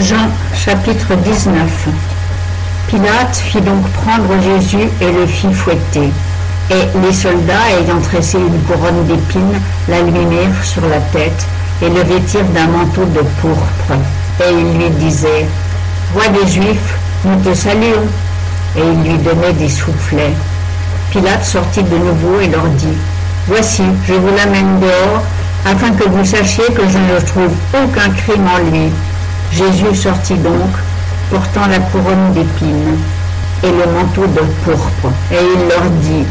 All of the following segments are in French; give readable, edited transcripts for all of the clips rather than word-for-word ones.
Jean chapitre 19. Pilate fit donc prendre Jésus et le fit fouetter. Et les soldats, ayant tressé une couronne d'épines, la lui mirent sur la tête et le vêtirent d'un manteau de pourpre. Et ils lui disaient: Roi des Juifs, nous te saluons. Et ils lui donnaient des soufflets. Pilate sortit de nouveau et leur dit: Voici, je vous l'amène dehors, afin que vous sachiez que je ne trouve aucun crime en lui. Jésus sortit donc, portant la couronne d'épines et le manteau de pourpre. Et il leur dit: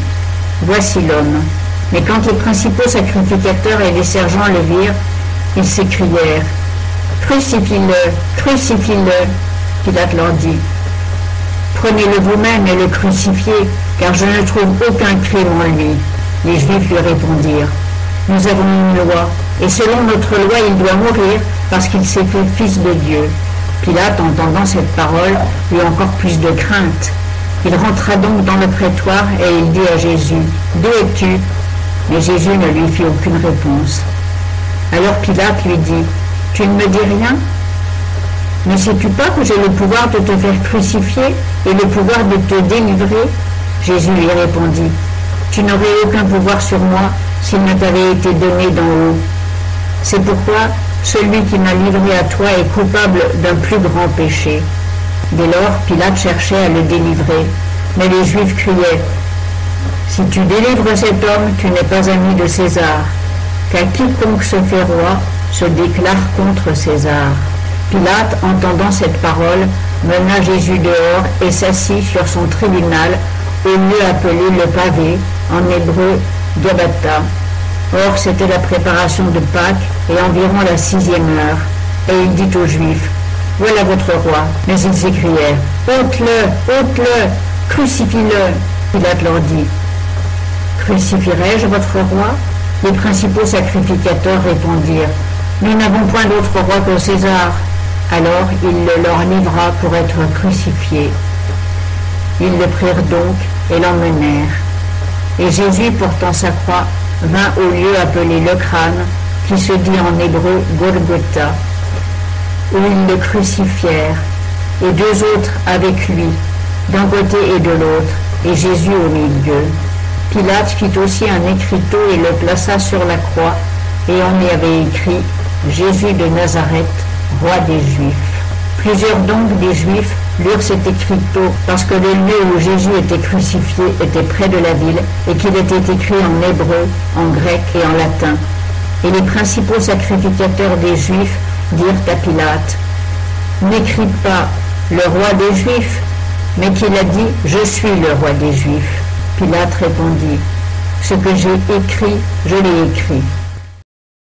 Voici l'homme. Mais quand les principaux sacrificateurs et les sergents le virent, ils s'écrièrent: Crucifie-le, crucifie-le. Pilate leur dit: Prenez-le vous-même et le crucifiez, car je ne trouve aucun crime en lui. Les Juifs lui répondirent: Nous avons une loi, et selon notre loi il doit mourir, parce qu'il s'est fait fils de Dieu. Pilate, entendant cette parole, eut encore plus de crainte. Il rentra donc dans le prétoire et il dit à Jésus: D'où es-tu? Mais Jésus ne lui fit aucune réponse. Alors Pilate lui dit: Tu ne me dis rien? Ne sais-tu pas que j'ai le pouvoir de te faire crucifier et le pouvoir de te délivrer? Jésus lui répondit: Tu n'aurais aucun pouvoir sur moi s'il ne t'avait été donné d'en haut. C'est pourquoi celui qui m'a livré à toi est coupable d'un plus grand péché. Dès lors, Pilate cherchait à le délivrer, mais les Juifs criaient: Si tu délivres cet homme, tu n'es pas ami de César, car quiconque se fait roi se déclare contre César. Pilate, entendant cette parole, mena Jésus dehors et s'assit sur son tribunal, au lieu appelé le pavé, en hébreu Gabbatha. Or, c'était la préparation de Pâques et environ la 6e heure. Et il dit aux Juifs: Voilà votre roi. Mais ils s'écrièrent: Ôte-le, ôte-le, crucifie-le. Pilate leur dit: Crucifierai-je votre roi? Les principaux sacrificateurs répondirent: Nous n'avons point d'autre roi que César. Alors il le leur livra pour être crucifié. Ils le prirent donc et l'emmenèrent. Et Jésus, portant sa croix, vint au lieu appelé le crâne, qui se dit en hébreu Golgotha, où ils le crucifièrent, et 2 autres avec lui, d'un côté et de l'autre, et Jésus au milieu. Pilate fit aussi un écriteau et le plaça sur la croix, et on y avait écrit: Jésus de Nazareth, roi des Juifs. Plusieurs donc des Juifs lurent cet écriteau, parce que le lieu où Jésus était crucifié était près de la ville, et qu'il était écrit en hébreu, en grec et en latin. Et les principaux sacrificateurs des Juifs dirent à Pilate: N'écris pas le roi des Juifs, mais qu'il a dit: Je suis le roi des Juifs. Pilate répondit: Ce que j'ai écrit, je l'ai écrit.